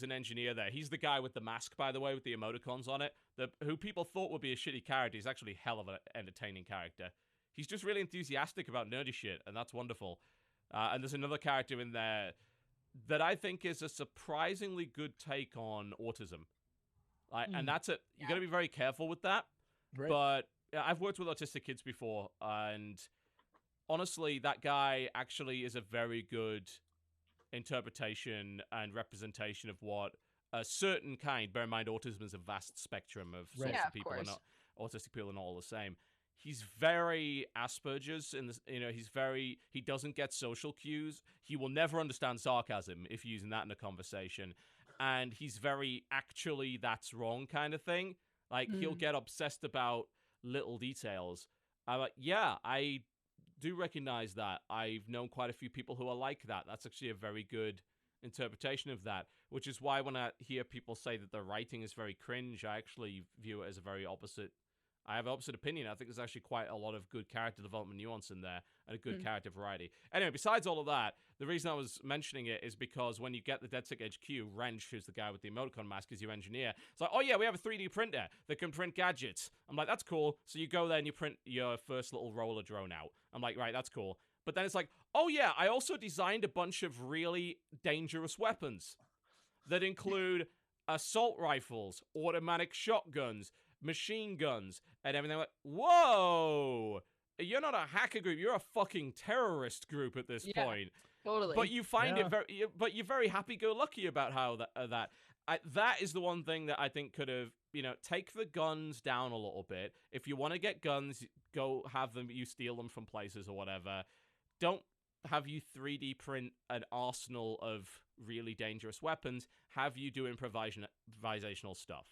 an engineer there. He's the guy with the mask, by the way, with the emoticons on it, who people thought would be a shitty character. He's actually hell of an entertaining character. He's just really enthusiastic about nerdy shit, and that's wonderful. And there's another character in there that I think is a surprisingly good take on autism. And that's it. You got to be very careful with that. Right. But I've worked with autistic kids before, and honestly, that guy actually is a very good interpretation and representation of what a certain kind, bear in mind autism is a vast spectrum of sorts Yeah, of of people, and course. not autistic people are not all the same. He's very Asperger's in this, he doesn't get social cues. He will never understand sarcasm if you're using that in a conversation. And he's very actually that's wrong kind of thing. Like he'll get obsessed about little details. I'm like, yeah, I do recognize that. I've known quite a few people who are like that. That's actually a very good interpretation of that, which is why when I hear people say that the writing is very cringe, I actually view it as a very opposite. I have an opposite opinion. I think there's actually quite a lot of good character development nuance in there and a good character variety. Anyway, besides all of that, the reason I was mentioning it is because when you get the DedSec HQ, Wrench, who's the guy with the emoticon mask, is your engineer. It's like, oh yeah, we have a 3D printer that can print gadgets. I'm like, that's cool. So you go there and you print your first little roller drone out. I'm like, right, that's cool. But then it's like, oh yeah, I also designed a bunch of really dangerous weapons that include assault rifles, automatic shotguns, machine guns, and everything. Like, whoa! You're not a hacker group. You're a fucking terrorist group at this point. Totally. But you find it very. But you're very happy-go-lucky about how that is the one thing that I think could have. Take the guns down a little bit. If you want to get guns, go have them. You steal them from places or whatever. Don't have you 3D print an arsenal of really dangerous weapons. Have you do improvisational stuff.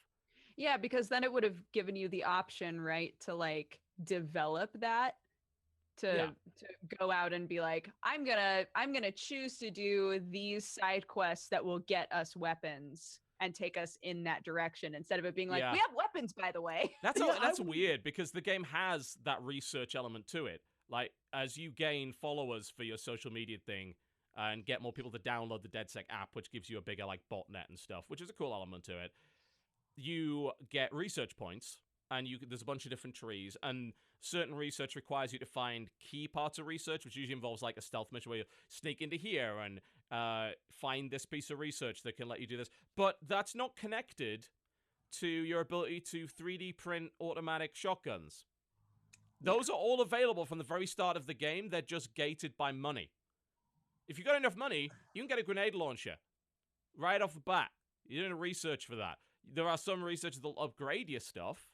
Yeah, because then it would have given you the option, right, to like develop that to go out and be like, I'm gonna choose to do these side quests that will get us weapons and take us in that direction instead of it being like, we have weapons, by the way. That's weird because the game has that research element to it. Like, as you gain followers for your social media thing and get more people to download the DedSec app, which gives you a bigger, like, botnet and stuff, which is a cool element to it, you get research points, and there's a bunch of different trees, and certain research requires you to find key parts of research, which usually involves, like, a stealth mission where you sneak into here and find this piece of research that can let you do this. But that's not connected to your ability to 3D print automatic shotguns. Those are all available from the very start of the game. They're just gated by money. If you got enough money, you can get a grenade launcher right off the bat. You didn't research for that. There are some researchers that'll upgrade your stuff,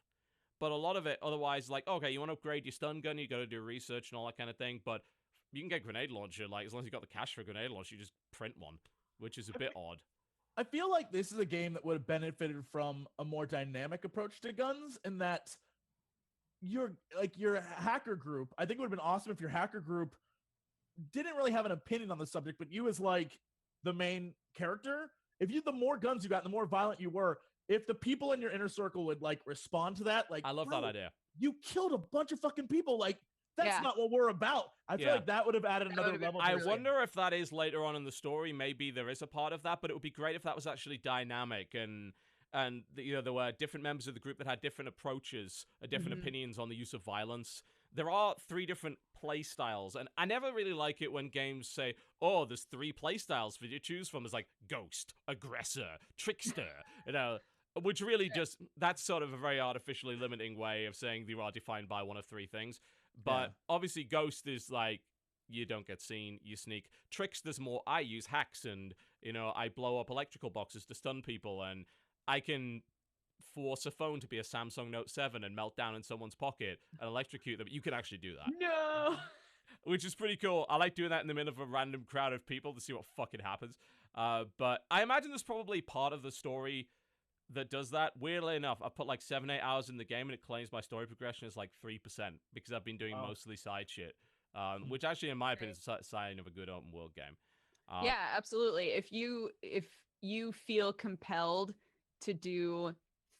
but a lot of it otherwise, like, okay, you want to upgrade your stun gun, you got to do research and all that kind of thing, but you can get a grenade launcher, like, as long as you got the cash for a grenade launcher, you just print one, which is a bit odd. I feel like this is a game that would have benefited from a more dynamic approach to guns, in that your hacker group, I think it would have been awesome if your hacker group didn't really have an opinion on the subject, but you as like the main character, the more guns you got, the more violent you were, if the people in your inner circle would like respond to that, like, I love that idea. You killed a bunch of fucking people. Like, that's not what we're about. I feel like that would have added another level. I wonder if that is later on in the story. Maybe there is a part of that, but it would be great if that was actually dynamic and there were different members of the group that had different approaches, different opinions on the use of violence. There are 3 different play styles, and I never really like it when games say, oh, there's 3 play styles for you to choose from. It's like ghost, aggressor, trickster, which really just, that's sort of a very artificially limiting way of saying you are defined by one of 3 things. But obviously ghost is like, you don't get seen, you sneak. Tricks, there's more, I use hacks, and, I blow up electrical boxes to stun people, and I can force a phone to be a Samsung Note 7 and melt down in someone's pocket and electrocute them. You can actually do that. No! Which is pretty cool. I like doing that in the middle of a random crowd of people to see what fucking happens. But I imagine there's probably part of the story that does that. Weirdly enough, I put like 7-8 hours in the game and it claims my story progression is like 3% because I've been doing mostly side shit. Which actually, in my opinion, is a sign of a good open world game. Yeah, absolutely. If you feel compelled to do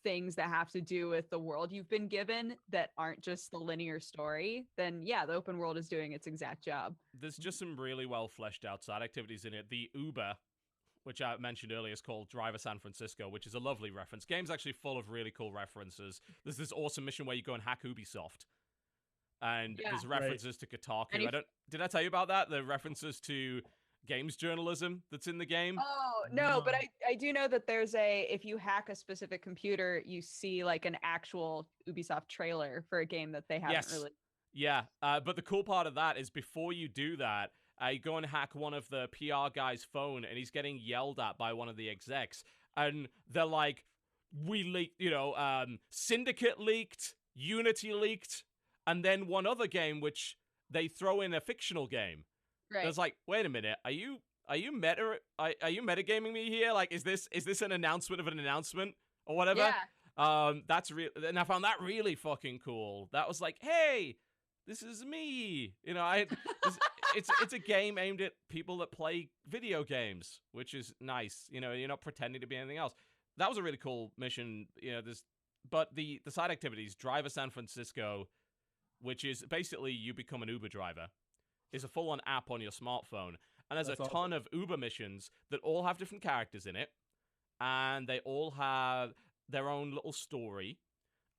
things that have to do with the world you've been given that aren't just the linear story, then yeah, the open world is doing its exact job. There's just some really well fleshed out side activities in it. The Uber, which I mentioned earlier, is called Driver San Francisco, which is a lovely reference. Game's actually full of really cool references. There's this awesome mission where you go and hack Ubisoft, and there's references to Kotaku. Did I tell you about that? The references to games journalism that's in the game. Oh no, but I do know that there's if you hack a specific computer, you see like an actual Ubisoft trailer for a game that they haven't really. Yeah, but the cool part of that is before you do that, you go and hack one of the PR guy's phone, and he's getting yelled at by one of the execs, and they're like, "We leaked, Syndicate leaked, Unity leaked, and then one other game which they throw in a fictional game." Right. And it's like, wait a minute, are you metagaming me here? Like, is this an announcement of an announcement or whatever? Yeah. That's real, and I found that really fucking cool. That was like, hey, this is me. It's a game aimed at people that play video games, which is nice. You're not pretending to be anything else. That was a really cool mission. But the side activities, Driver San Francisco, which is basically you become an Uber driver, is a full-on app on your smartphone, and there's a ton of Uber missions that all have different characters in it, and they all have their own little story,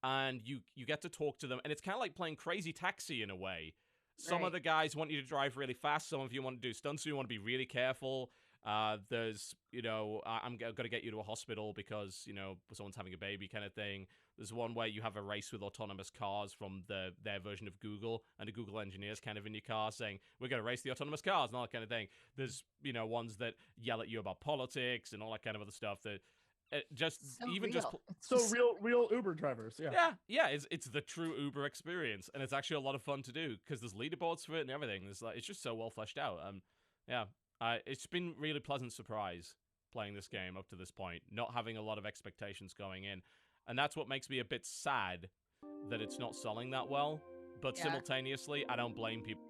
and you get to talk to them, and it's kind of like playing Crazy Taxi in a way. Some of the guys want you to drive really fast, some of you want to do stunts, so you want to be really careful. There's, I'm going to get you to a hospital because, someone's having a baby kind of thing. There's one where you have a race with autonomous cars from their version of Google, and the Google engineers kind of in your car saying, we're going to race the autonomous cars and all that kind of thing. There's, ones that yell at you about politics and all that kind of other stuff that real Uber drivers. Yeah. It's the true Uber experience, and it's actually a lot of fun to do because there's leaderboards for it and everything. It's just so well fleshed out. It's been really pleasant surprise playing this game up to this point, not having a lot of expectations going in. And that's what makes me a bit sad that it's not selling that well. But simultaneously, I don't blame people.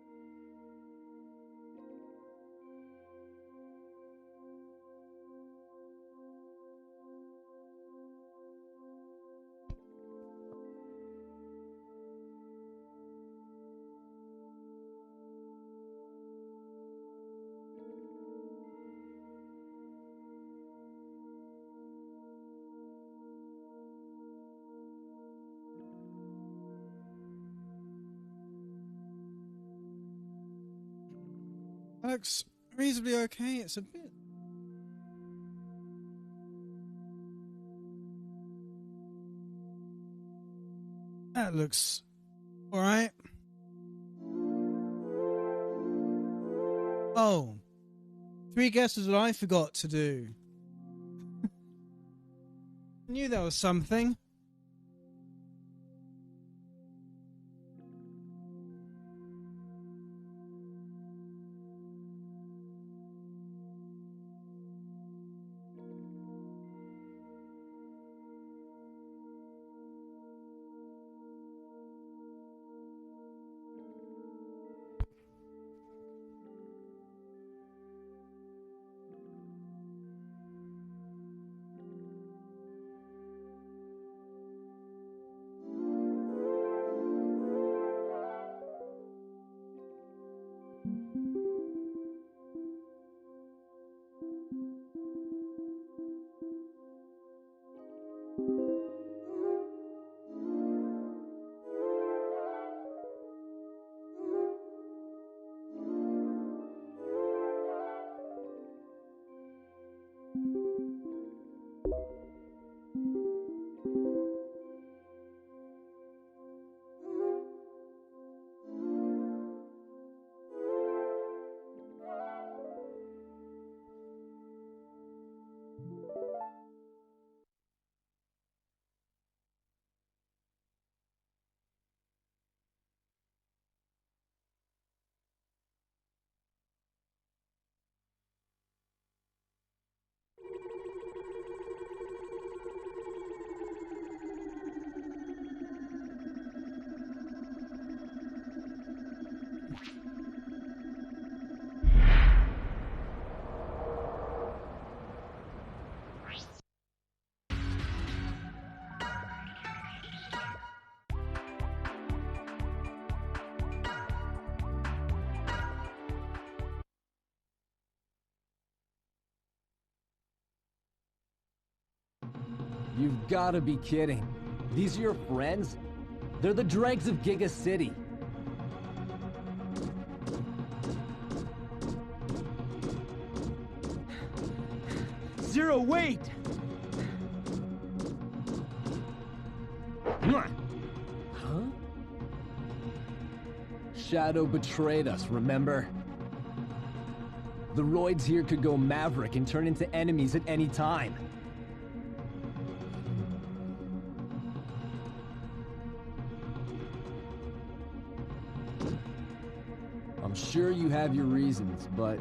That looks reasonably okay. It's a bit... That looks alright. Oh. 3 guesses that I forgot to do. I knew there was something. You've gotta be kidding. These are your friends? They're the dregs of Giga City. Zero, wait! Huh? Shadow betrayed us, remember? The roids here could go maverick and turn into enemies at any time. I'm sure you have your reasons, but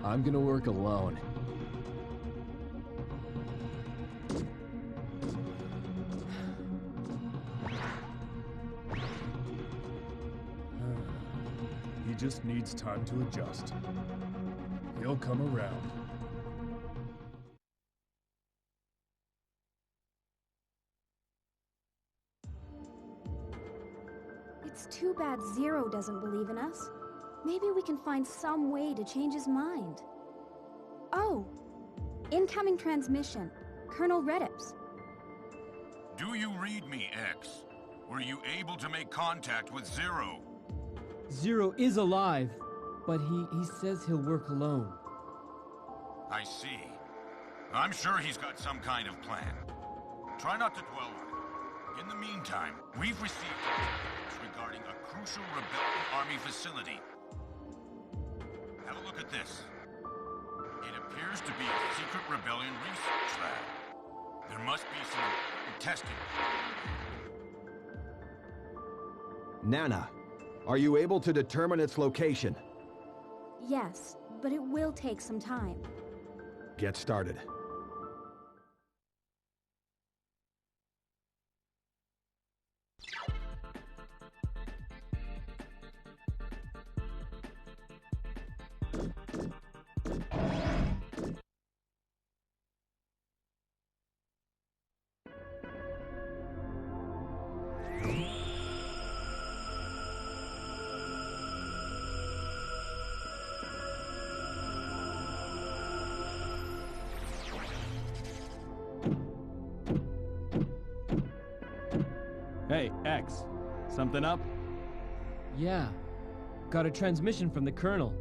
I'm gonna work alone. He just needs time to adjust. He'll come around. It's too bad Zero doesn't believe in us. Maybe we can find some way to change his mind. Oh! Incoming transmission. Colonel Redips. Do you read me, X? Were you able to make contact with Zero? Zero is alive, but he says he'll work alone. I see. I'm sure he's got some kind of plan. Try not to dwell on it. In the meantime, we've received intelligence regarding a crucial rebellion army facility. Have a look at this. It appears to be a secret rebellion research lab. There must be some testing. Nana, are you able to determine its location? Yes, but it will take some time. Get started. Hey, X. Something up? Yeah. Got a transmission from the Colonel.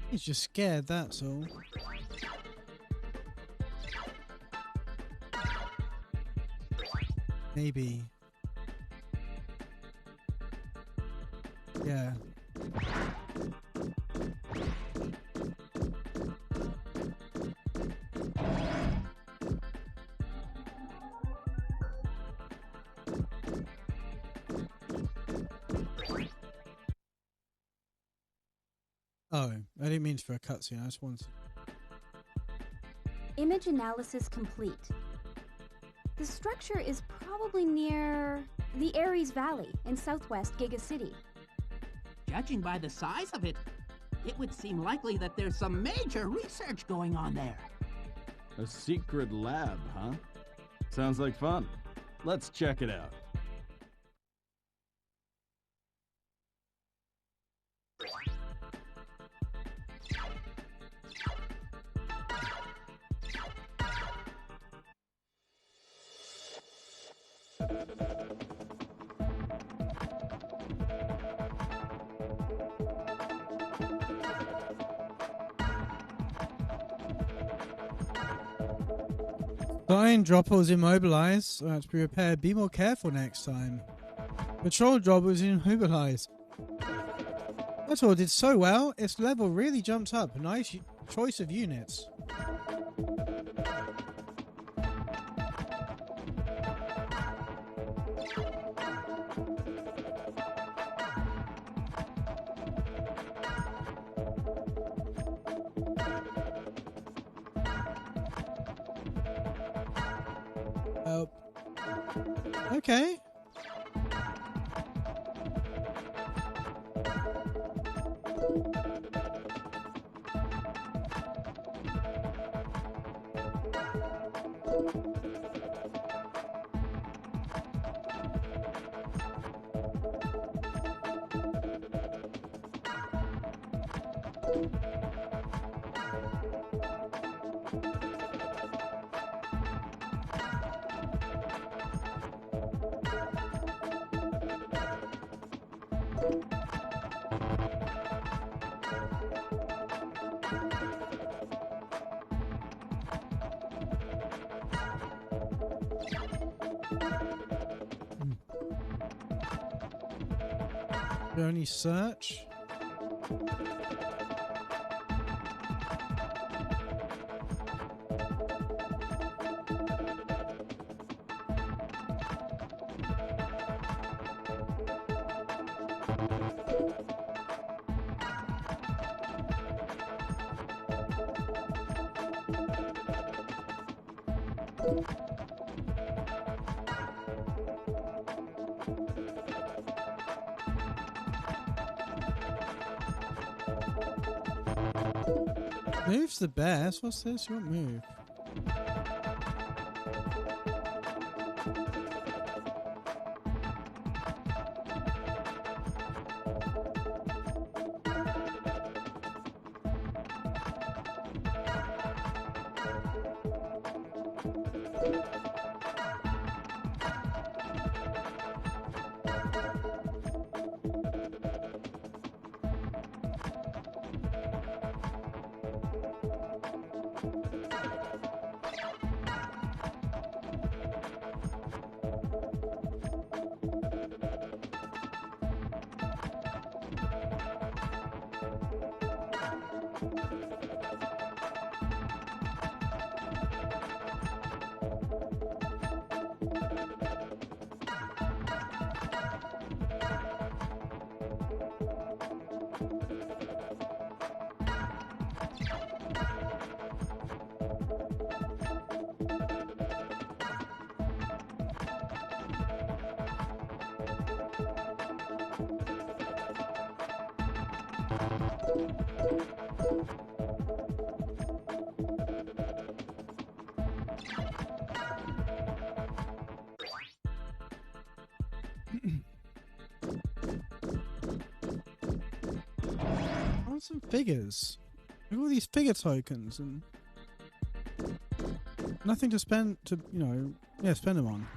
He's just scared, that's all. Maybe. Yeah. Oh, I didn't mean for a cutscene. I just wanted to... Image analysis complete. The structure is probably near the Ares Valley in southwest Giga City. Judging by the size of it, it would seem likely that there's some major research going on there. A secret lab, huh? Sounds like fun. Let's check it out. Fine, Dropper's immobilized. So I have to be repaired. Be more careful next time. Patrol job was immobilized. That all did so well, its level really jumped up. Nice choice of units. Okay. Only search. Move's the best. What's this? You want move? I want some figures. Look at all these figure tokens and nothing to spend to, you know, yeah, spend them on.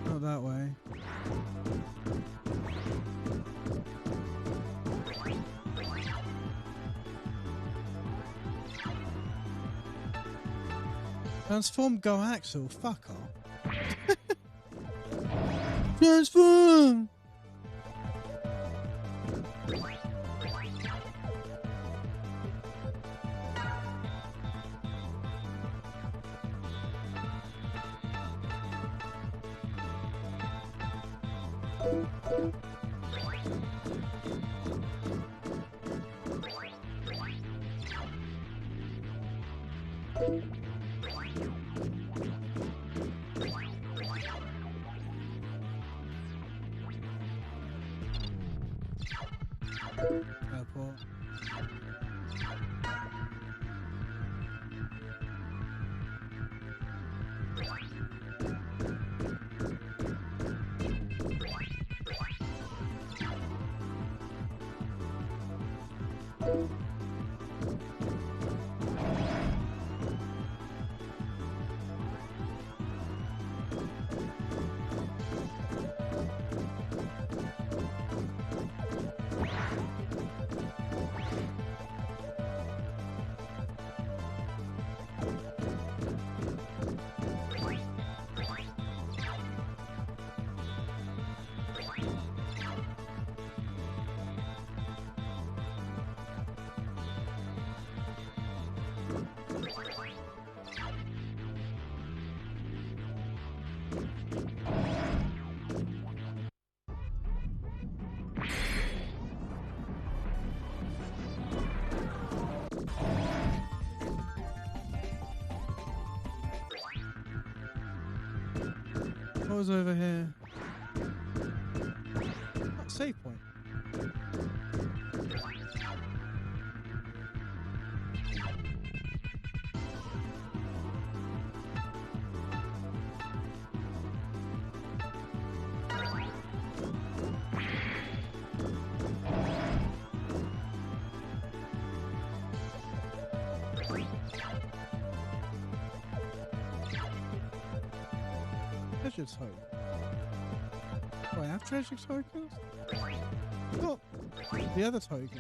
Not that way. Transform Go Axel, fuck off. Transform! What was over here? Oh, save point. Treasure token. Do I have treasure tokens? What? The other tokens.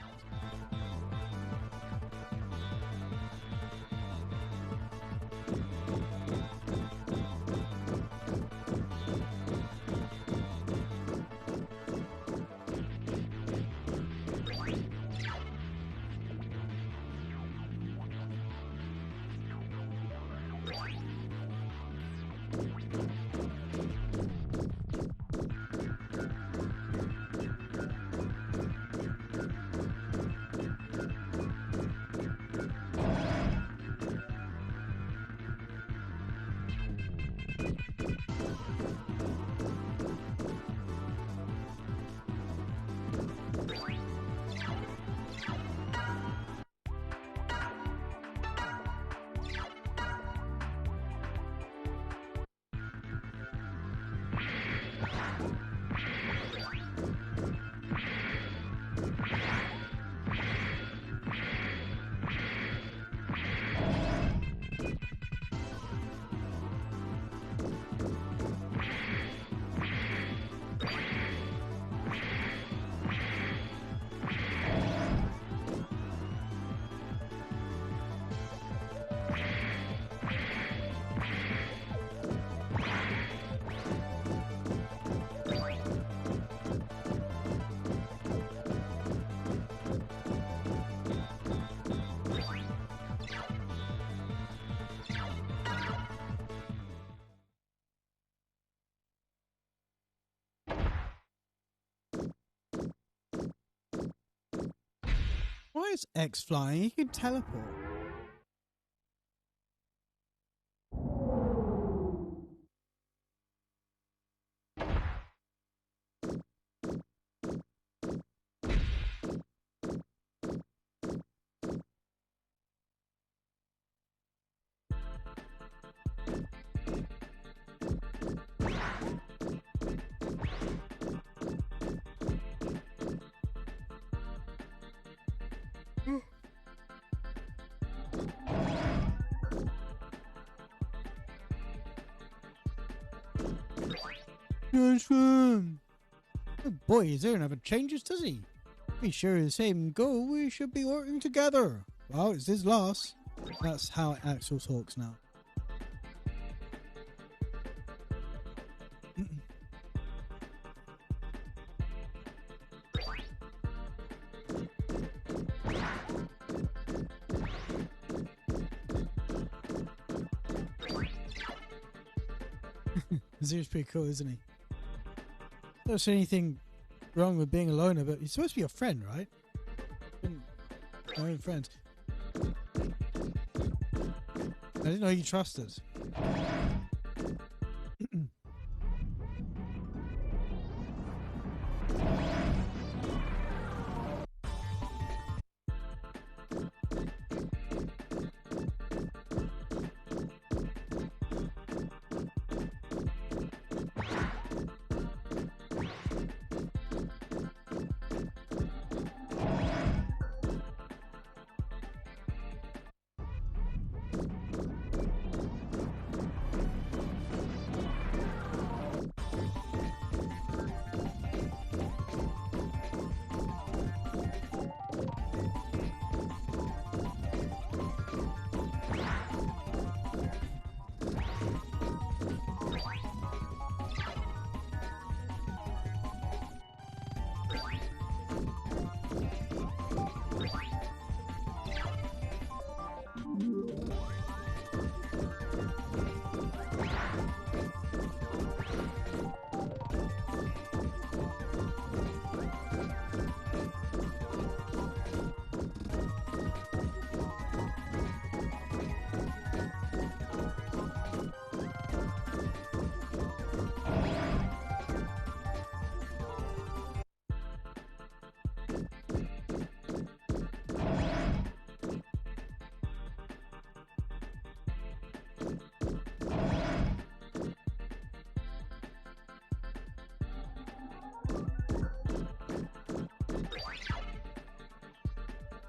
Why is X flying? He can teleport. Transform! Oh boy, his hair never changes, does he? We share the same goal, we should be working together. Well, it's his loss. That's how Axel talks now. Zero's pretty cool, isn't he? I don't see anything wrong with being a loner, but he's supposed to be your friend, right? My own friend. I didn't know you trusted.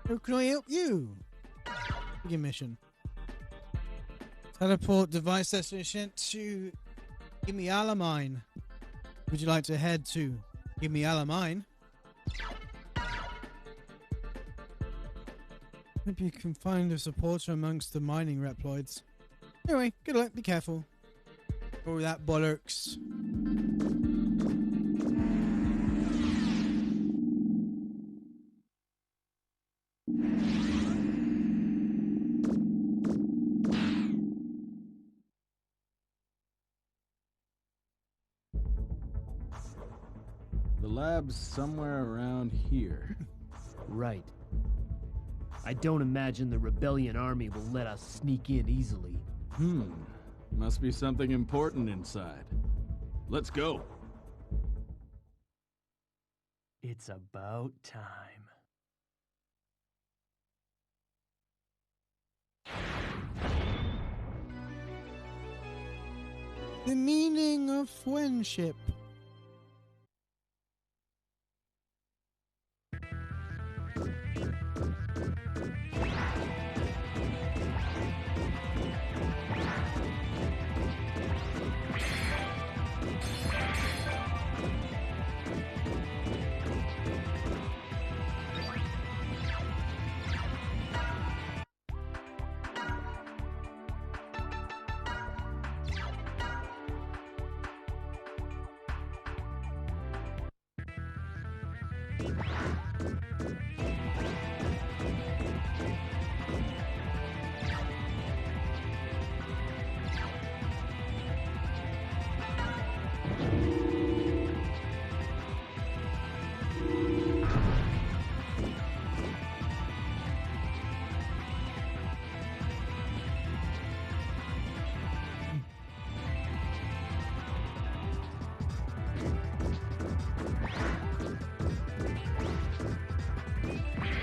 How can I help you? Begin mission. Teleport device destination to Gimme Alamine. Would you like to head to Gimme Alamine? Hope you can find a supporter amongst the mining reploids. Anyway, good luck, be careful. Oh, that bollocks. The lab's somewhere around here. Right. I don't imagine the rebellion army will let us sneak in easily. Must be something important inside. Let's go. It's about time. The meaning of friendship.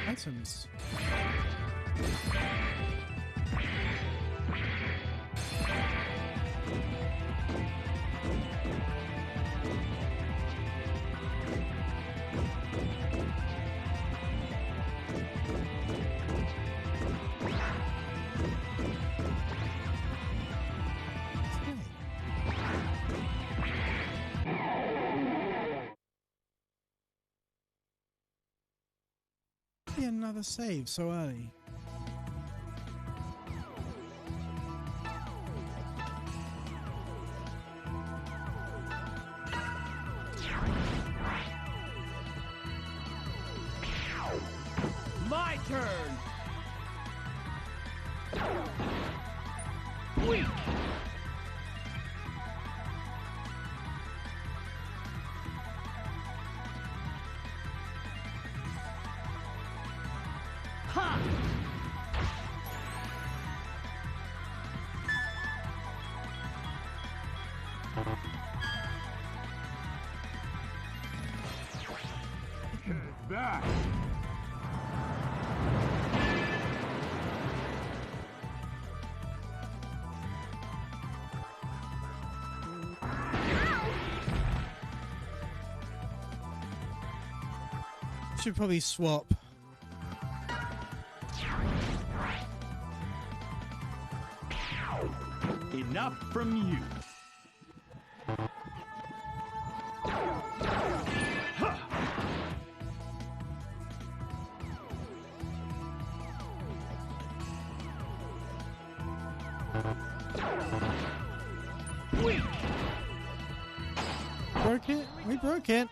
Items. Another save so early. My turn! Weak! Ha! Back! Should probably swap. Enough from you. Broke it? We broke it.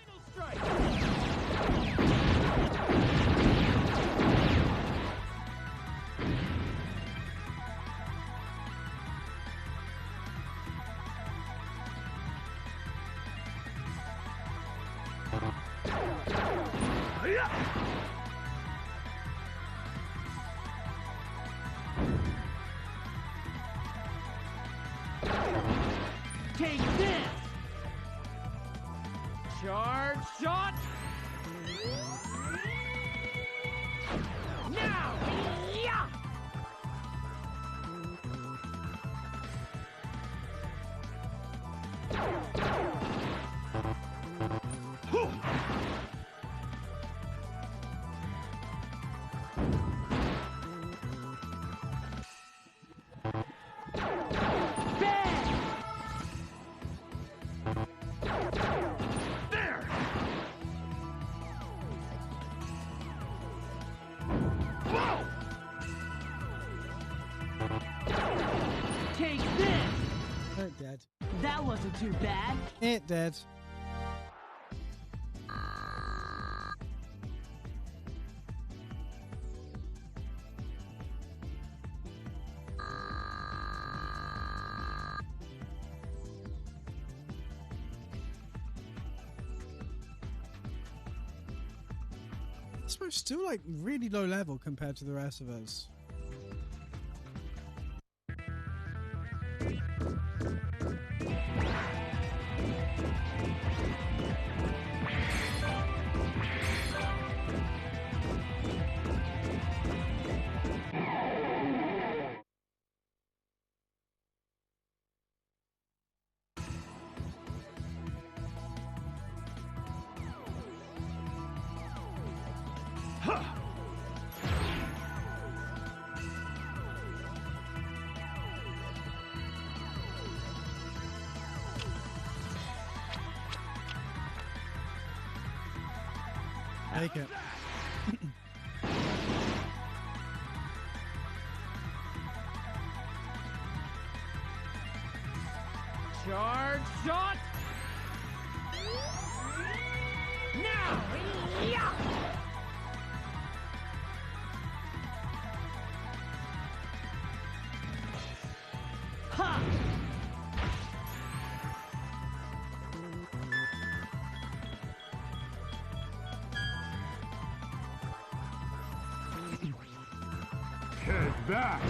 Take this! Charge shot! Now! Yeah! It did. That wasn't too bad. It did. We're still like really low level compared to the rest of us. Take it. Charge shot! Now! Yeah! Ha! Head back!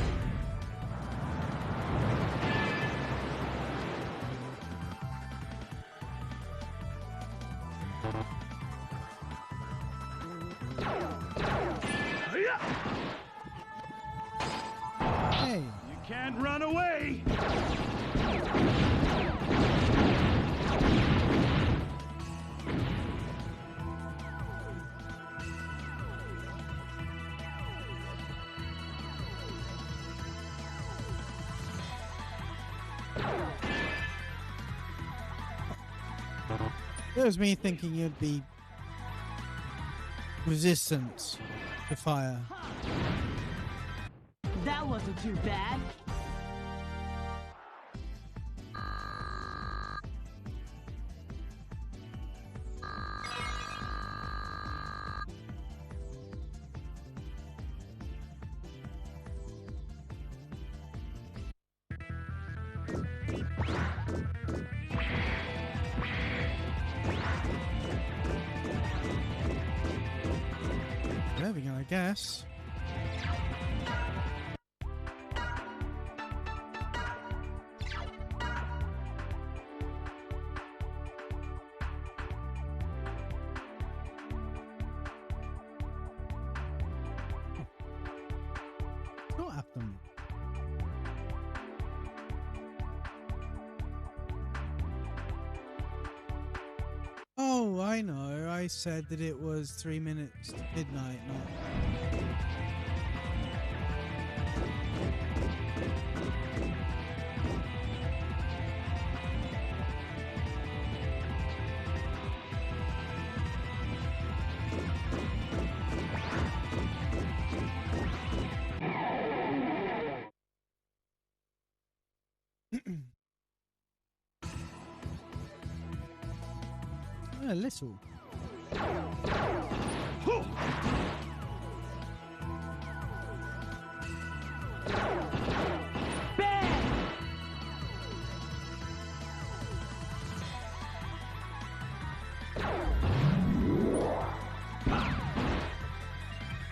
Hey. You can't run away! That was me thinking you'd be resistant to fire. That wasn't too bad. There we go, I guess. What happened? Oh, I know. I said that it was 3 minutes to midnight, not... A little.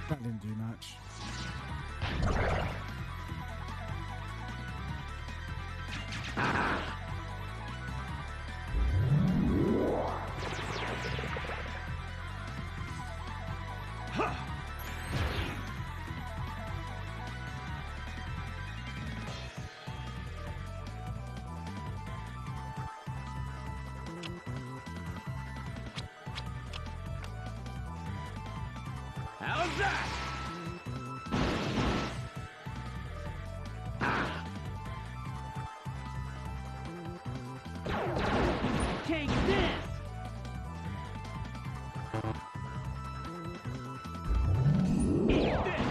That didn't do much. How's that? Take this! Eat this!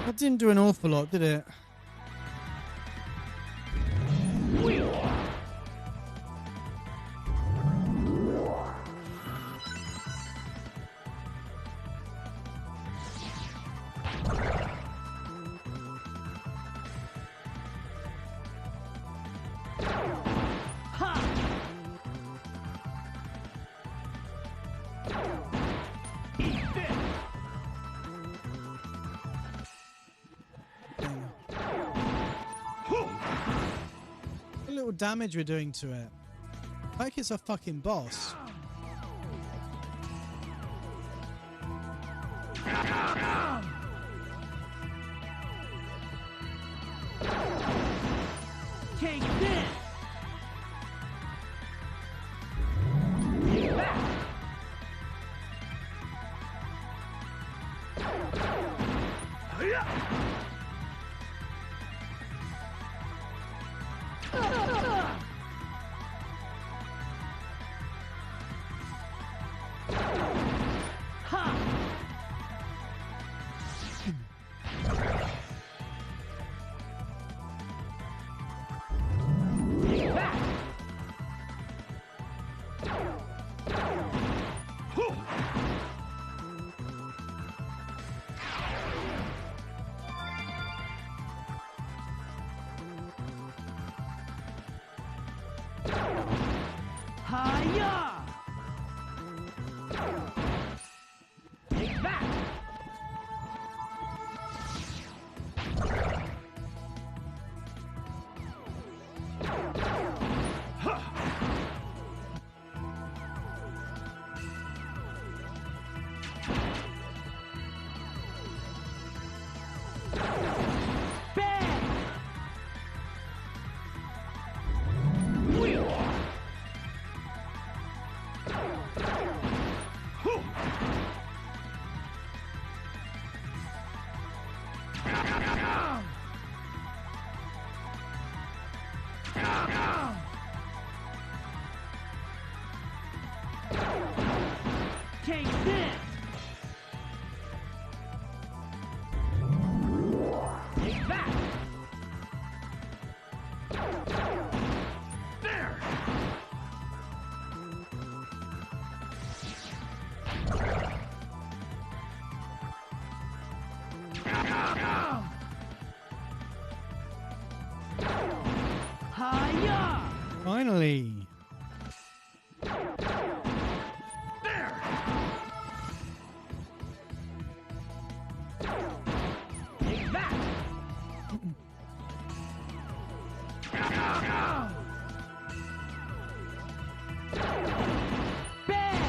That didn't do an awful lot, did it? What little damage we're doing to it. Like it's a fucking boss. Take this! Hiya! Take that! Take this! Take that! There! Hiya! Finally. There! Take that! Bang!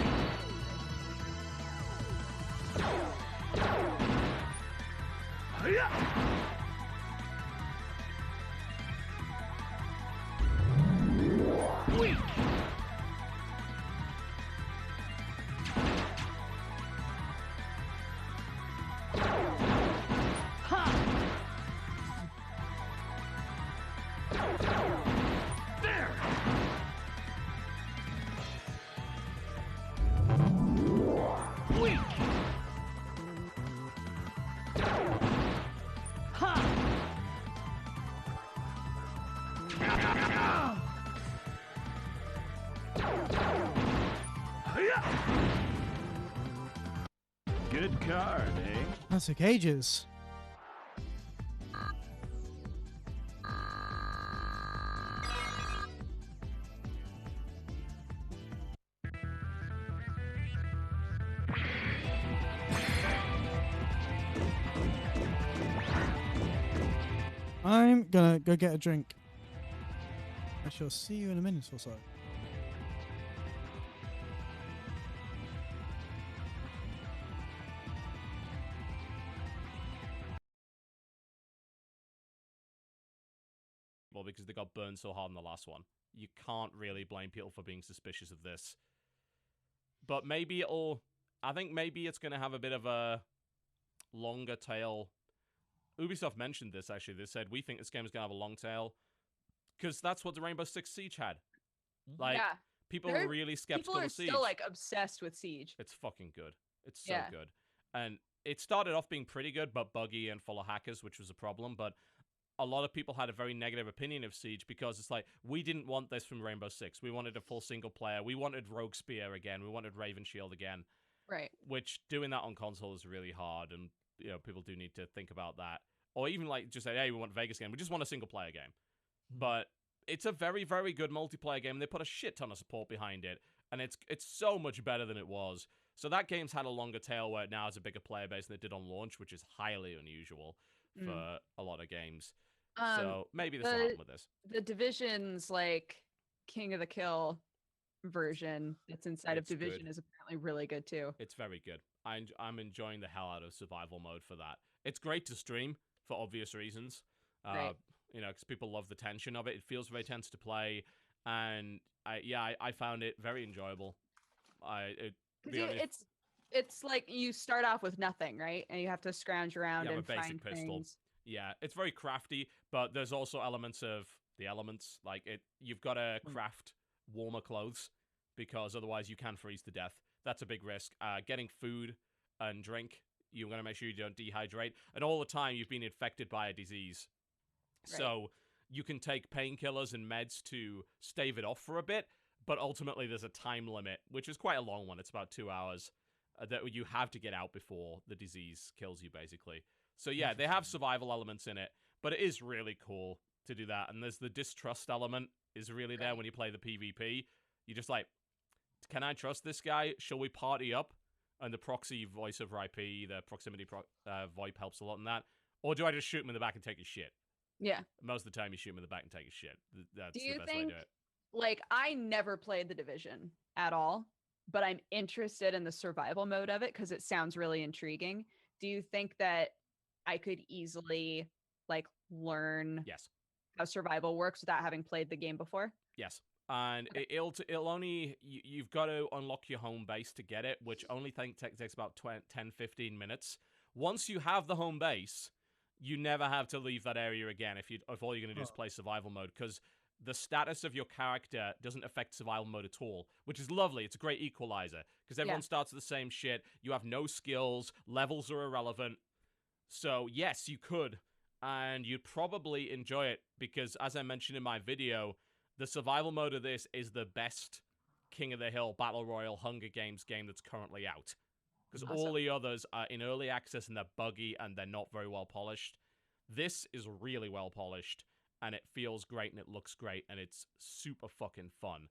Hiya! Weak! Ha! There! Weak! Ha! Good card, eh? That took ages. I'm gonna go get a drink. I shall see you in a minute or so. Well, because they got burned so hard in the last one. You can't really blame people for being suspicious of this. But maybe it'll... I think maybe it's going to have a bit of a longer tail. Ubisoft mentioned this, actually. They said, we think this game is going to have a long tail. Because that's what the Rainbow Six Siege had. Like, Yeah. People are really skeptical People are of Siege. still like obsessed with Siege. It's fucking good. It's so good. And it started off being pretty good, but buggy and full of hackers, which was a problem. But a lot of people had a very negative opinion of Siege because it's like, we didn't want this from Rainbow Six. We wanted a full single player. We wanted Rogue Spear again. We wanted Raven Shield again. Right. Which doing that on console is really hard, and people do need to think about that. Or even like just say, hey, we want Vegas game. We just want a single player game. But it's a very, very good multiplayer game. They put a shit ton of support behind it, and it's so much better than it was. So that game's had a longer tail where it now has a bigger player base than it did on launch, which is highly unusual for a lot of games. So maybe this will happen with this. The Division's like King of the Kill version that's inside of Division is apparently really good too. It's very good. I'm enjoying the hell out of survival mode for that. It's great to stream for obvious reasons. Right. Because people love the tension of it. It feels very tense to play, and I found it very enjoyable. It's like you start off with nothing, right? And you have to scrounge around and a basic find pistol. things. Yeah, it's very crafty, but there's also elements of the elements. Like you've got to craft warmer clothes because otherwise you can freeze to death. That's a big risk. Getting food and drink, you're going to make sure you don't dehydrate. And all the time you've been infected by a disease. Right. So you can take painkillers and meds to stave it off for a bit, but ultimately there's a time limit, which is quite a long one. It's about 2 hours that you have to get out before the disease kills you, basically. So yeah, they have survival elements in it, but it is really cool to do that. And there's the distrust element is really there when you play the PvP. You're just like, can I trust this guy? Shall we party up? And the proxy voice over IP, the proximity VoIP helps a lot in that. Or do I just shoot him in the back and take his shit? Yeah. Most of the time you shoot him in the back and take his shit. That's do you the best think, way to do it. Like, I never played The Division at all, but I'm interested in the survival mode of it because it sounds really intriguing. Do you think that I could easily, like, learn how survival works without having played the game before? Yes. And it'll only, you've got to unlock your home base to get it, which only takes about 10-15 minutes. Once you have the home base, you never have to leave that area again if all you're going to do is play survival mode, because the status of your character doesn't affect survival mode at all, which is lovely. It's a great equalizer, because everyone starts with the same shit. You have no skills. Levels are irrelevant. So, yes, you could, and you'd probably enjoy it, because, as I mentioned in my video, the survival mode of this is the best King of the Hill Battle Royale Hunger Games game that's currently out. Because all the others are in early access and they're buggy and they're not very well polished. This is really well polished, and it feels great and it looks great and it's super fucking fun.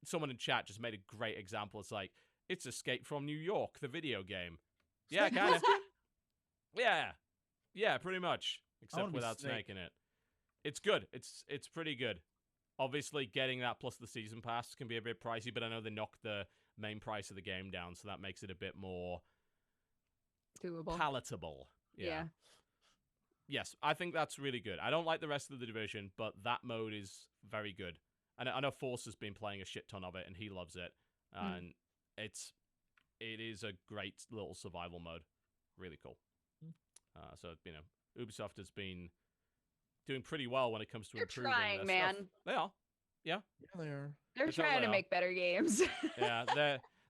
Someone in chat just made a great example. It's like, it's Escape from New York, the video game. Yeah, kind of. Yeah, pretty much. Except without Snake in it. It's good. It's pretty good. Obviously, getting that plus the season pass can be a bit pricey, but I know they knocked the main price of the game down, so that makes it a bit more doable, palatable. Yeah. Yes, I think that's really good. I don't like the rest of the Division, but that mode is very good. And I know Force has been playing a shit ton of it, and he loves it. And it is a great little survival mode. Really cool. So, Ubisoft has been doing pretty well when it comes to improving trying, their man. stuff. They are. Yeah, they are. They're trying to make better games. Yeah,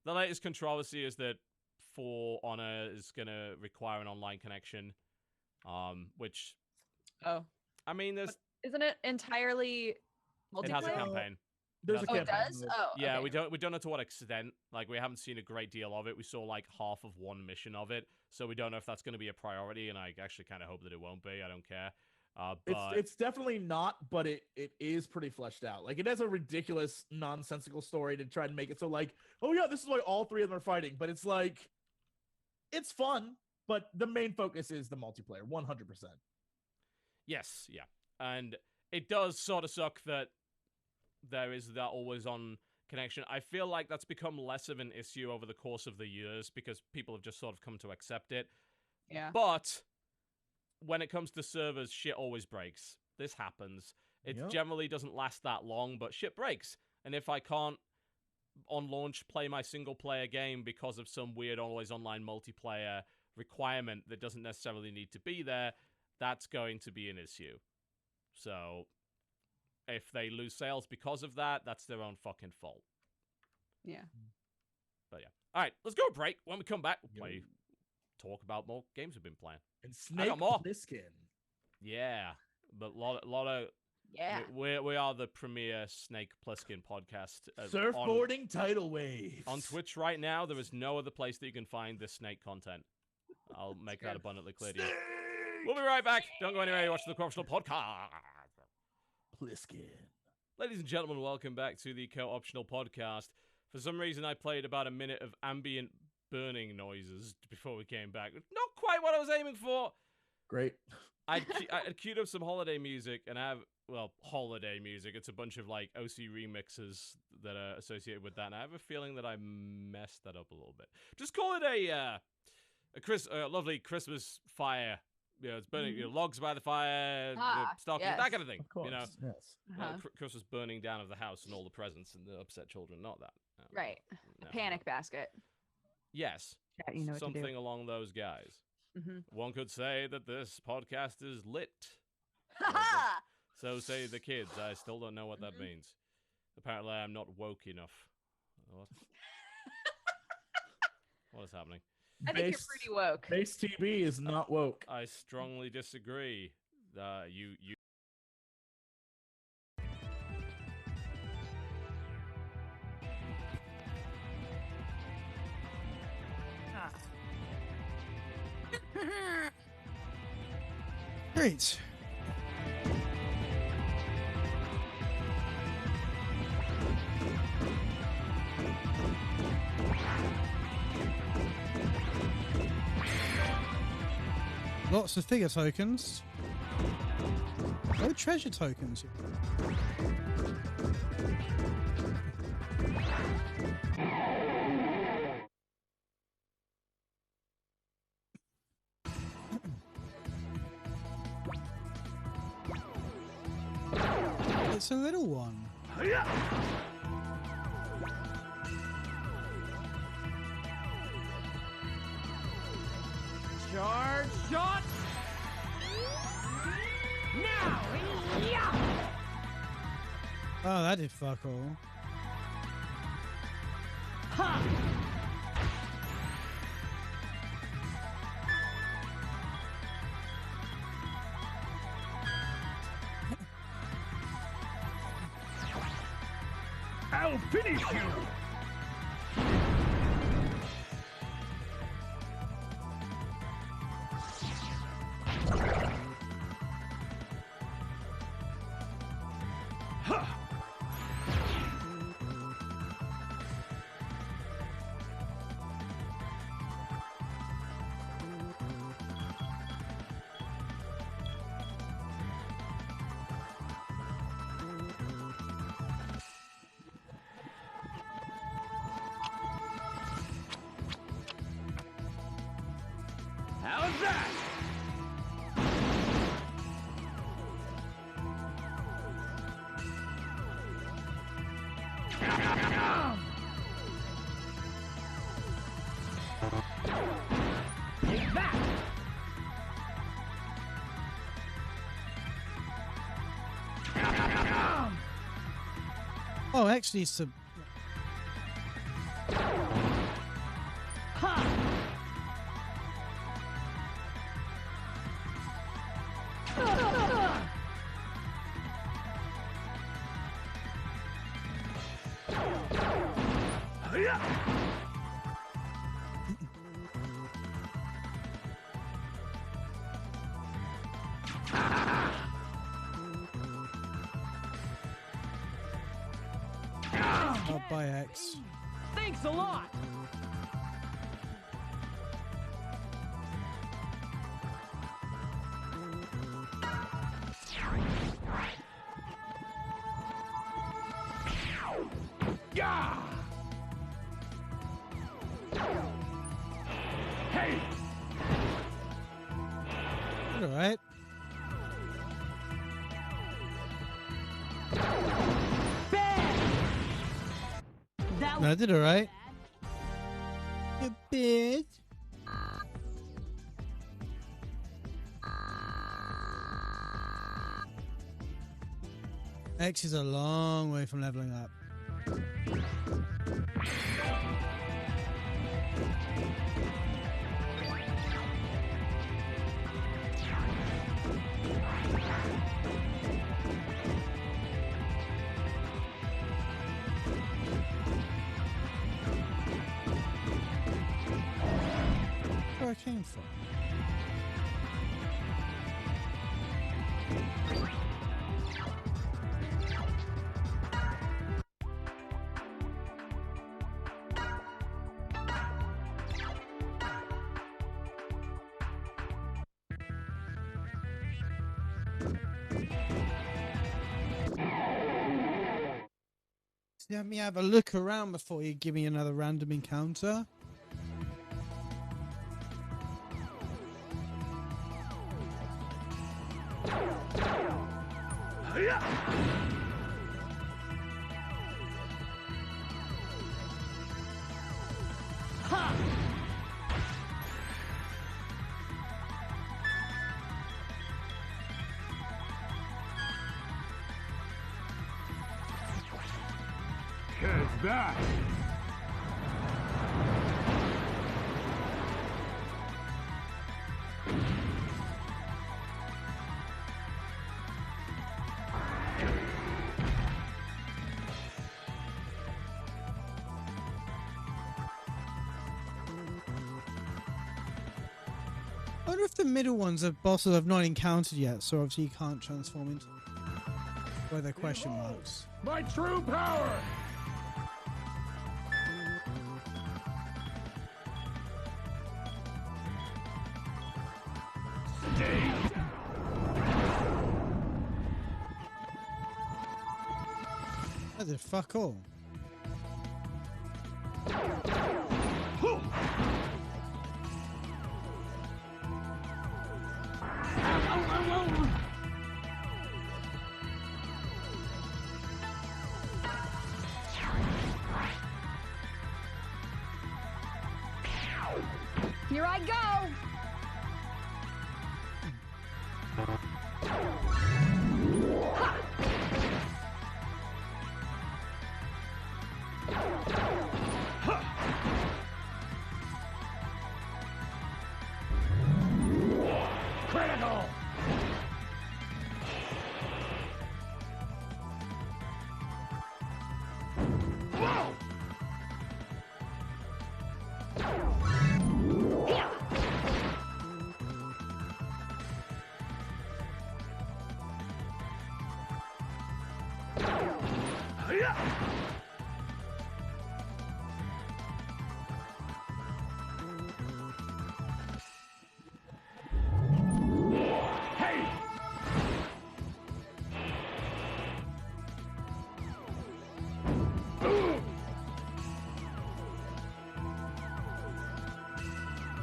the latest controversy is that For Honor is going to require an online connection, which... Oh. I mean, there's... Isn't it entirely multiplayer? It has a campaign. There's a campaign. It does? Oh, yeah, okay. we don't know to what extent. Like, we haven't seen a great deal of it. We saw, like, half of one mission of it, so we don't know if that's going to be a priority, and I actually kind of hope that it won't be. I don't care. But it's definitely not, but it is pretty fleshed out. Like, it has a ridiculous, nonsensical story to try and make it so, like, oh yeah, this is why all three of them are fighting. But it's like, it's fun, but the main focus is the multiplayer, 100%. Yes, yeah. And it does sort of suck that there is that always-on connection. I feel like that's become less of an issue over the course of the years because people have just sort of come to accept it. Yeah. But when it comes to servers, shit always breaks. This happens. It generally doesn't last that long, but shit breaks. And if I can't, on launch, play my single-player game because of some weird always-online multiplayer requirement that doesn't necessarily need to be there, that's going to be an issue. So, if they lose sales because of that, that's their own fucking fault. Yeah. But yeah. All right, let's go a break. When we come back, we'll talk about more games we've been playing. And I got more. Plissken. Yeah, but lot of. Yeah. We are the premier Snake Plissken podcast. Surfboarding tidal waves. On Twitch right now, there is no other place that you can find this snake content. I'll make that abundantly clear to you. We'll be right back. Don't go anywhere. Watch the Co-Optional Podcast. Pliskin. Ladies and gentlemen, welcome back to the Co-Optional Podcast. For some reason, I played about a minute of ambient burning noises before we came back. Not quite what I was aiming for. Great. I'd queued up some holiday music, and I have, holiday music. It's a bunch of, like, OC remixes that are associated with that, and I have a feeling that I messed that up a little bit. Just call it a lovely Christmas fire. You know, it's burning logs by the fire, stockings, that kind of thing. Of course, yes. Christmas burning down of the house and all the presents and the upset children. Not that. Right. No. A panic basket. Yes. Yeah, you know what to do. Something along those guys. Mm-hmm. One could say that this podcast is lit. So say the kids. I still don't know what that means. Apparently, I'm not woke enough. What? What is happening? I think you're pretty woke. Base TB is not woke. I strongly disagree. You. Great. Lots of figure tokens. No treasure tokens. It's a little one. Charge shot! Now! Yeah! Oh, that did fuck all. Ha! I'll finish you! How's that? Take that! Oh, X needs to. Oh, by X. Thanks a lot! Yeah! Hey! All right. I did all right. A bit. X is a long way from leveling up. Where I came from. Let me have a look around before you give me another random encounter. Catch that! I wonder if the middle ones are bosses I've not encountered yet, so obviously you can't transform into where they're question marks. My true power! That did fuck all. Here I go! Critical! Whoa!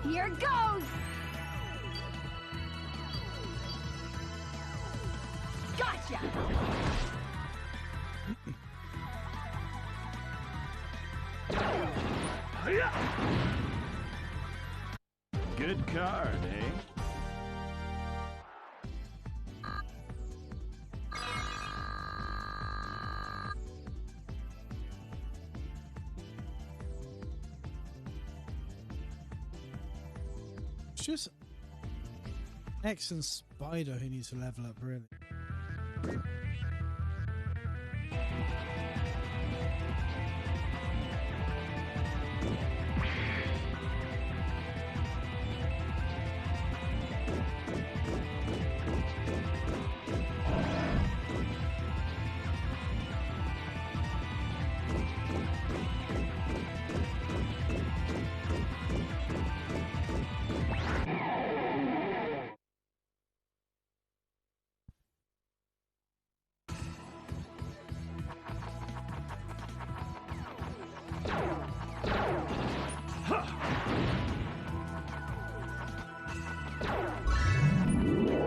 Here goes! Gotcha! Good card, eh? It's just X and Spider who needs to level up, really.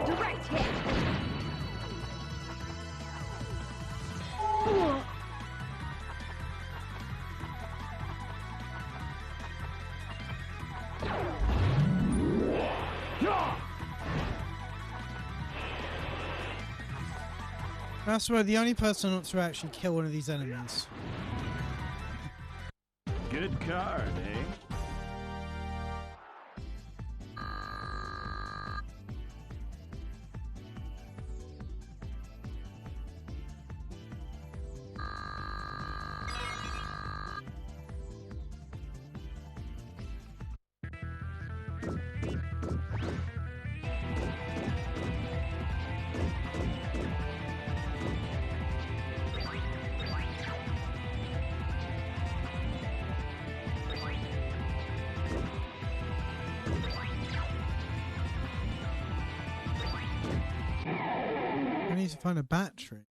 Direct hit! That's where the only person not to actually kill one of these enemies. Good card, eh? I need to find a battery.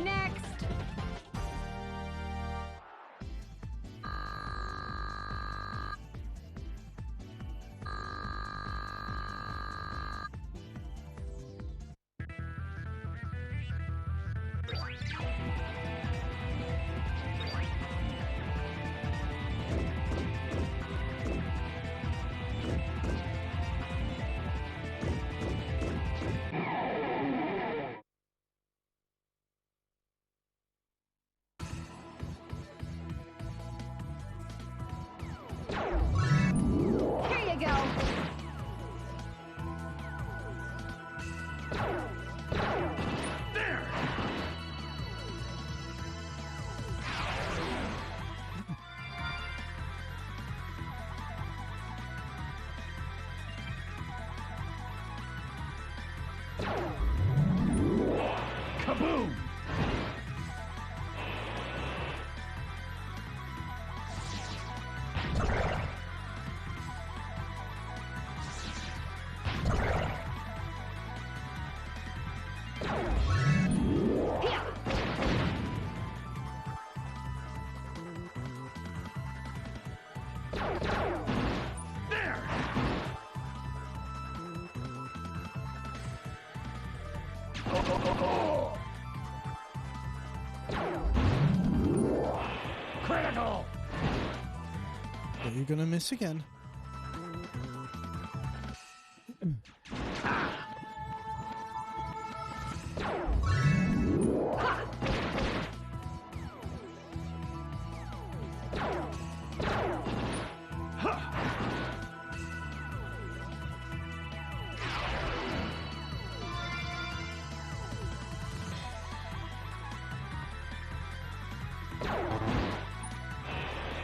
Next. Here you go. Kaboom! Critical! But you're gonna miss again.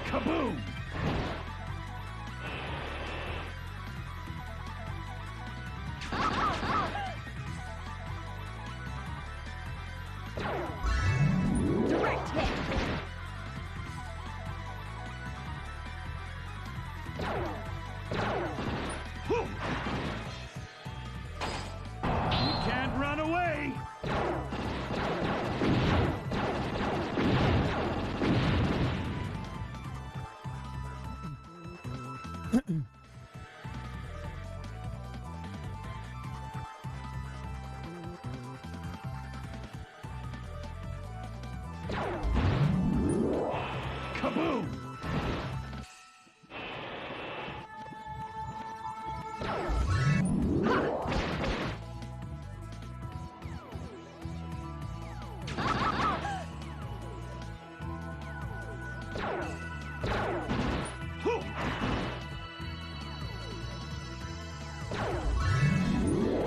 Kaboom! Direct hit. You can't run away! Kaboom!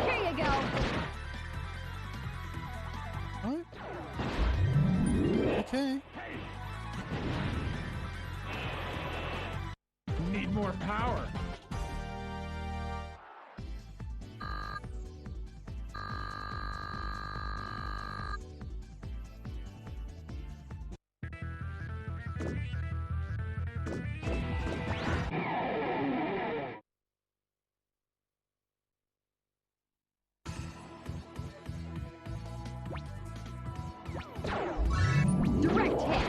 Here you go. Oh. Okay. Need more power. Direct hit.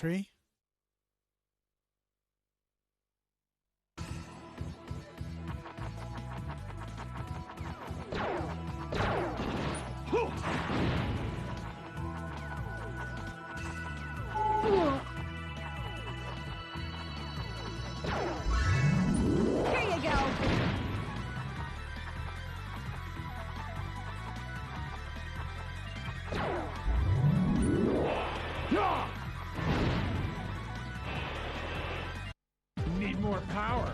tree. Here you go. Need more power.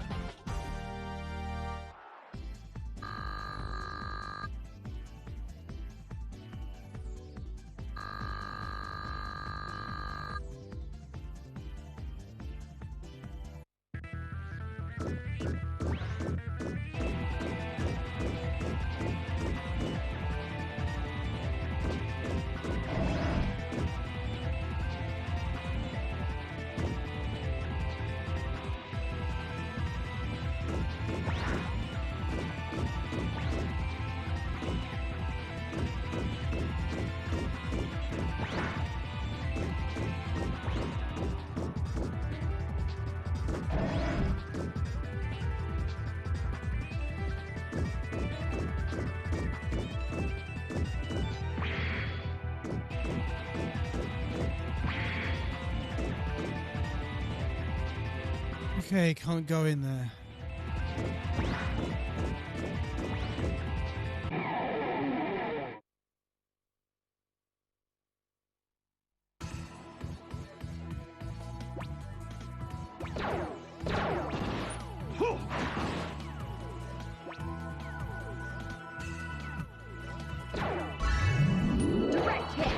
Okay, can't go in there. Direct hit.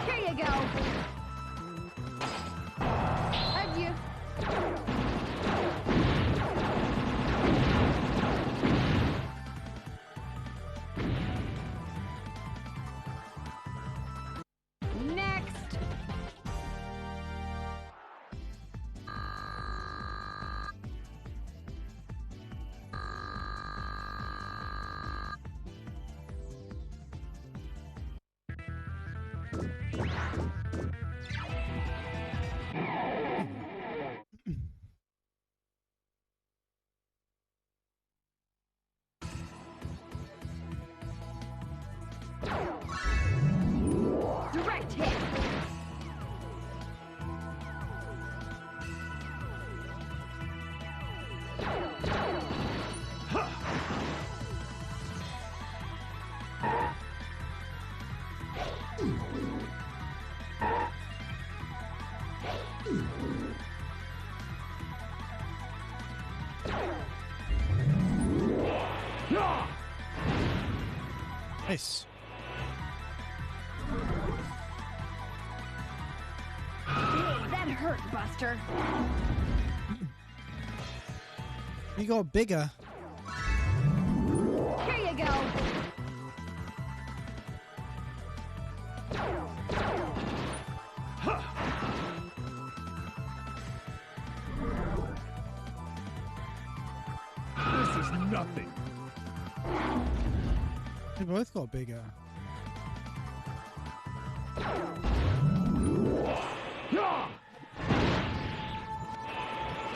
Here you go. Adieu. Next. Direct hit. Nice. Hey, that hurt, Buster. You got bigger. Here you go. This is nothing. They both got bigger.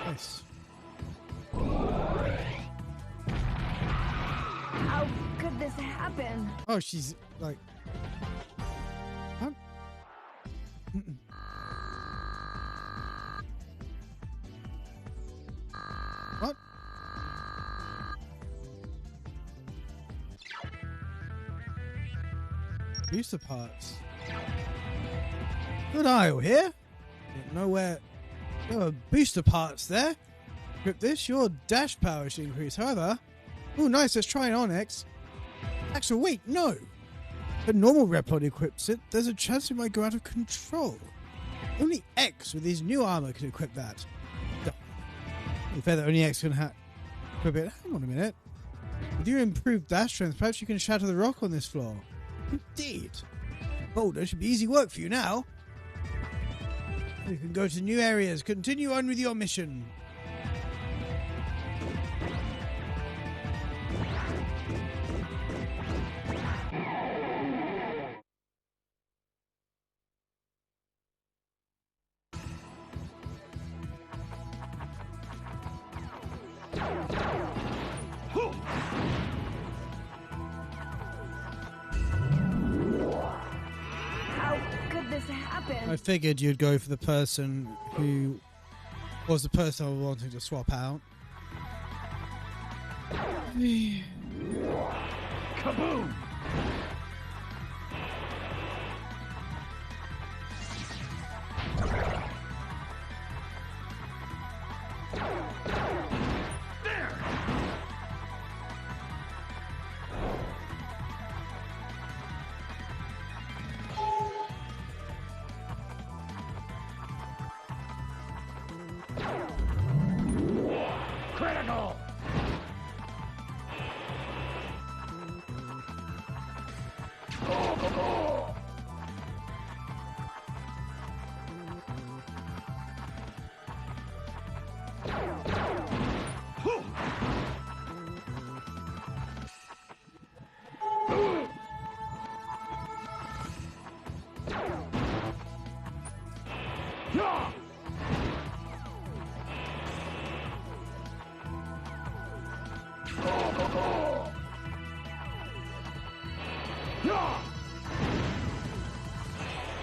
Nice. How could this happen? Oh, she's like. Huh? Mm-mm. What? Booster parts. Good aisle here. Didn't know where there were booster parts there. Grip this, your dash power should increase. However, oh nice, let's try it on X. Axel, wait, no! If a normal Reploid equips it, there's a chance it might go out of control. Only X with his new armor can equip that. In fact, only X can equip it. Hang on a minute. With your improved dash strength, perhaps you can shatter the rock on this floor. Indeed. Boulder should be easy work for you now. You can go to new areas. Continue on with your mission. I figured you'd go for the person who was the person I was wanting to swap out. Kaboom! Critical!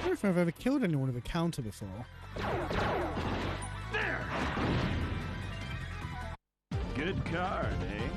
I don't know if I've ever killed anyone with a counter before. There! Good card, eh?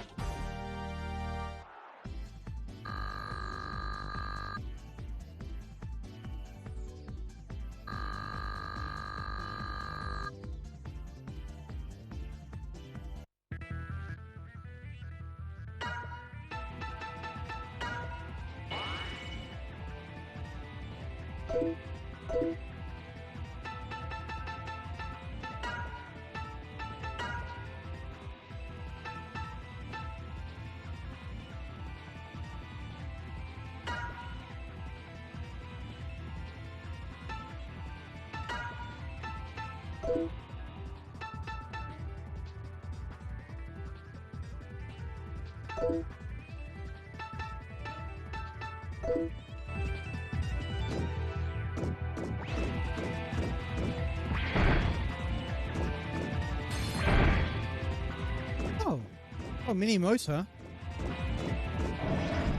Oh, mini motor.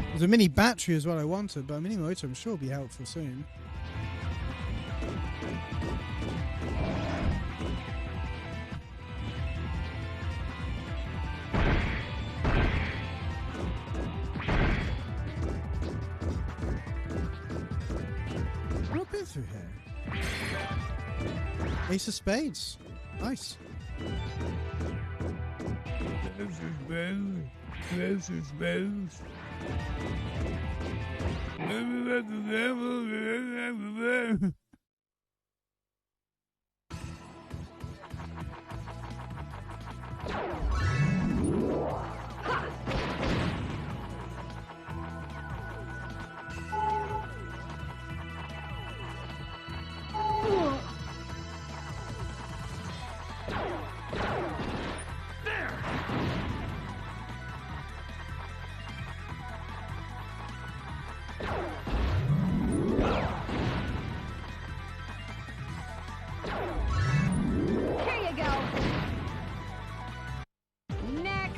There's a mini battery as well I wanted, but a mini motor I'm sure will be helpful soon. What been through here? Ace of spades. Nice.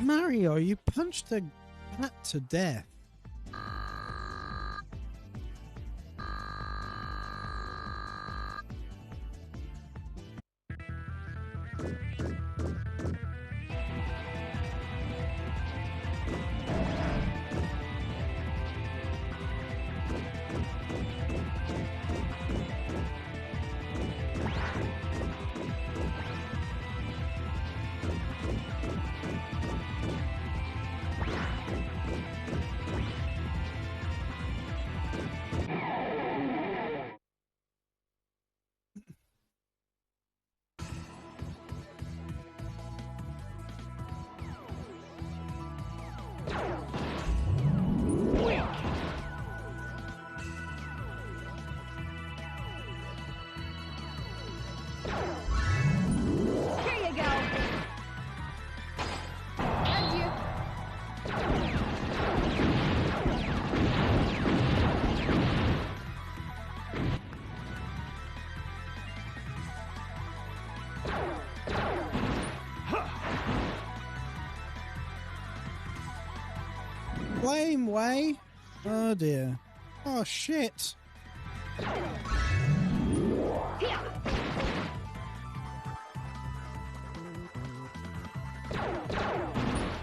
Mario, you punched the cat to death. flame way? Oh dear. Oh shit.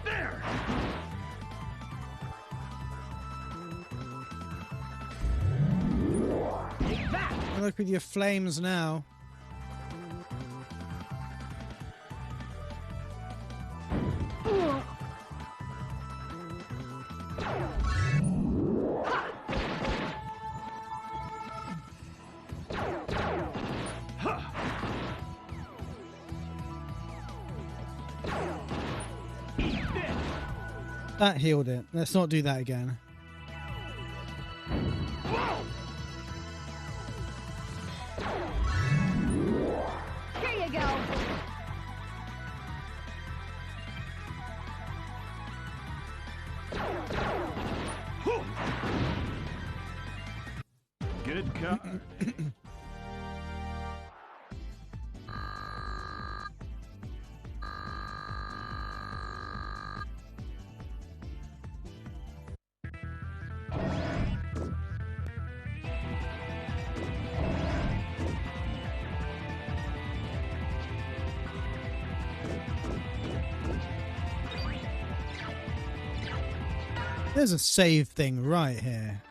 There! Look with your flames now. That healed it. Let's not do that again. Here you go. Good card. There's a save thing right here.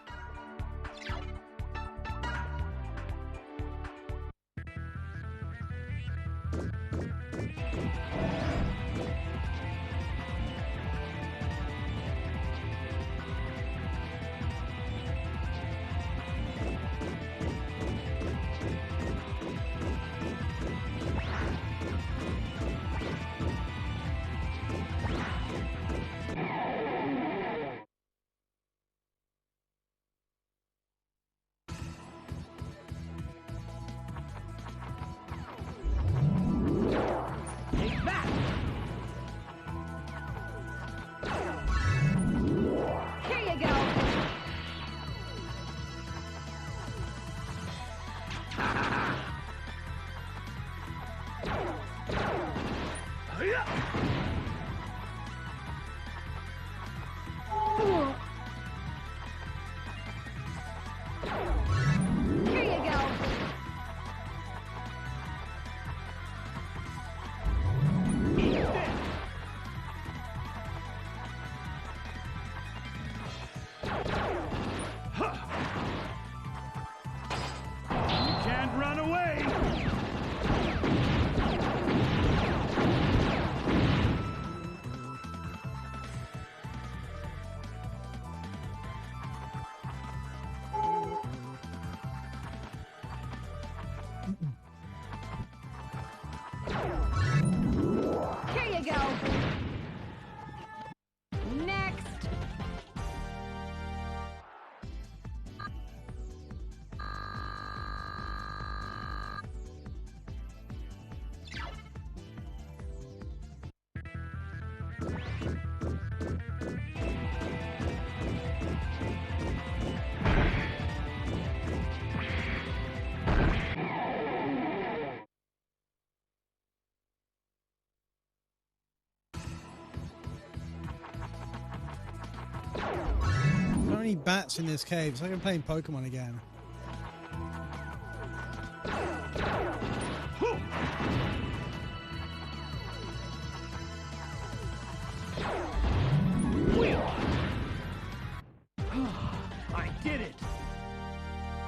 There are any bats in this cave. It's like I'm playing Pokemon again. I did it!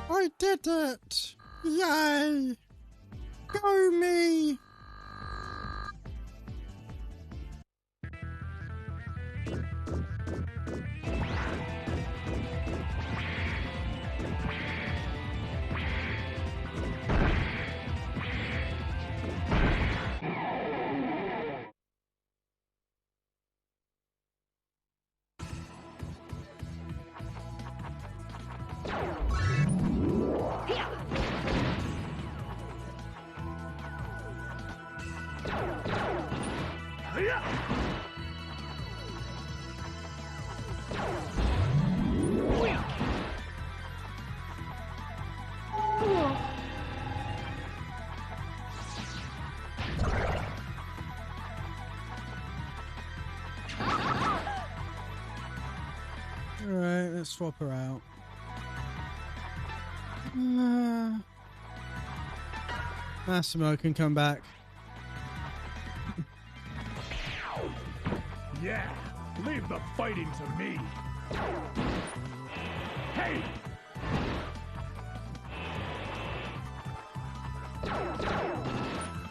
I did it! Yay! Go me! Let's swap her out. Massimo can come back. Yeah, leave the fighting to me. Hey!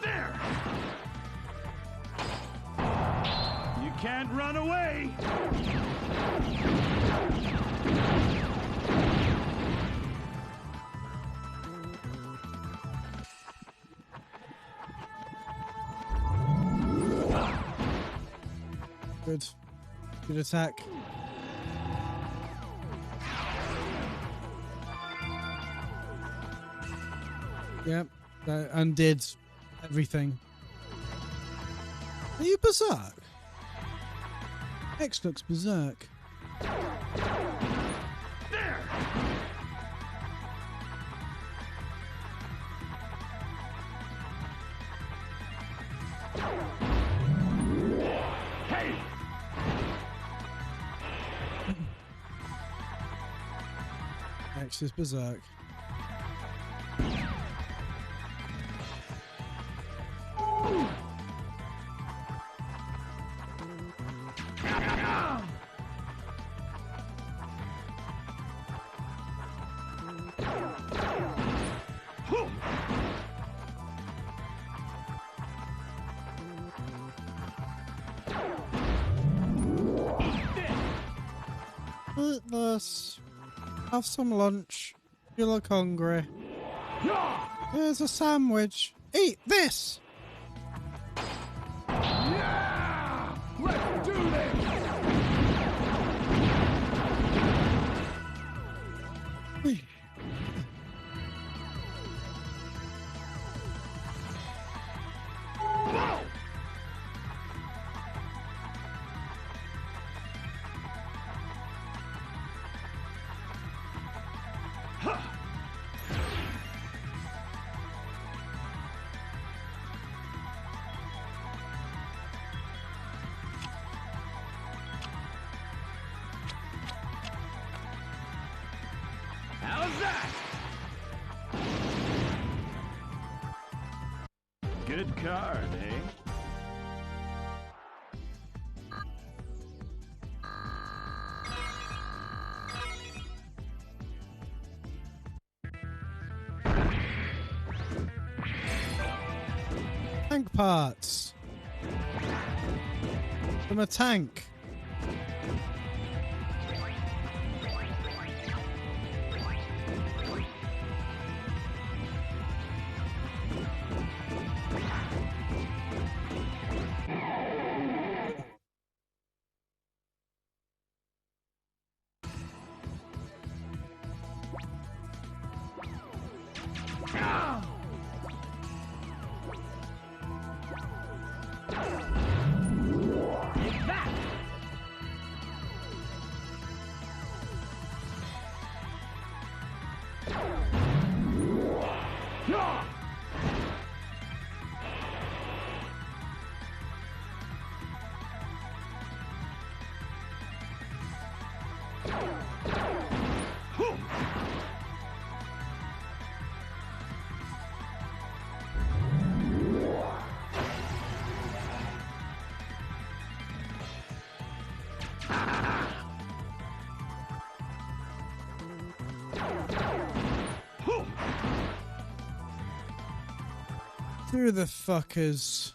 There! You can't run away! Good. Good attack. Yep, that undid everything. Are you berserk? X looks berserk. There! Hey! X is berserk. Eat this. Have some lunch. You look hungry. Here's a sandwich. Eat this. Yeah! Let's do this! Whoa! Huh. How's that? Good card, eh? Tank parts. From a tank. Take that! Yeah! Whew. Whew. Through the fuckers.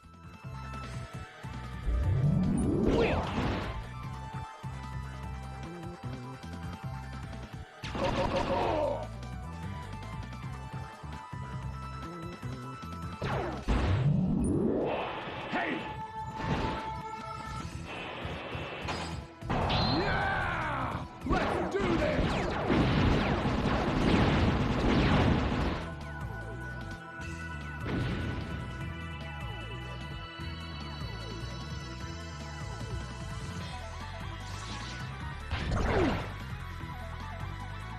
Hey! Yeah! Let's do this!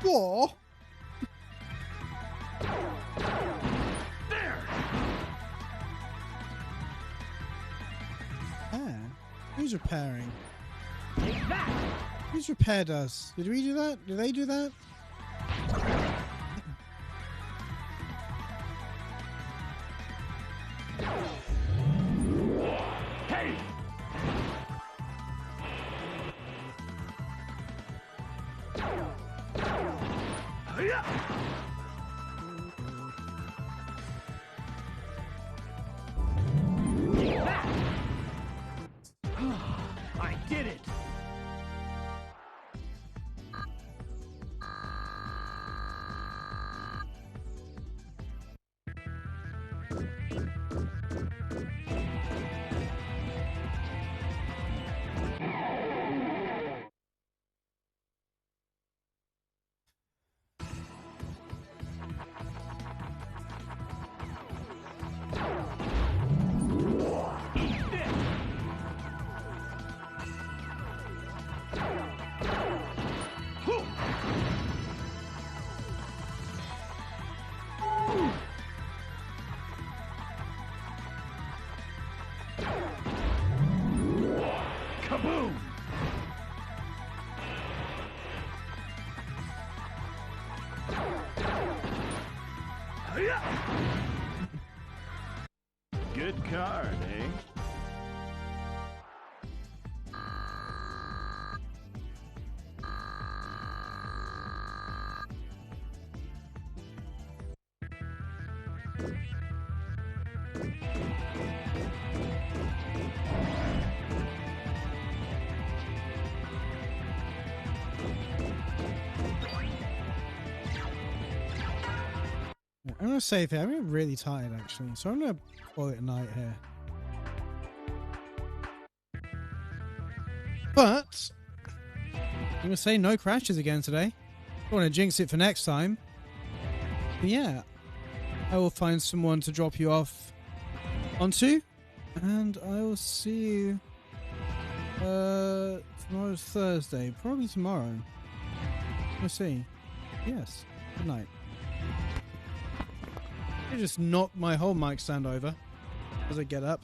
What? There! Ah, who's repairing? Take that! Who's repaired us? Did we do that? Did they do that? Hey! Yeah! I did it! Kaboom! Good card, eh? I'm gonna save here. I'm really tired actually, so I'm gonna call it a night here. But I'm gonna say no crashes again today. I want to jinx it for next time. But yeah, I will find someone to drop you off onto, and I will see you. Tomorrow's Thursday, probably tomorrow. We'll see. Yes. Good night. I just knocked my whole mic stand over as I get up.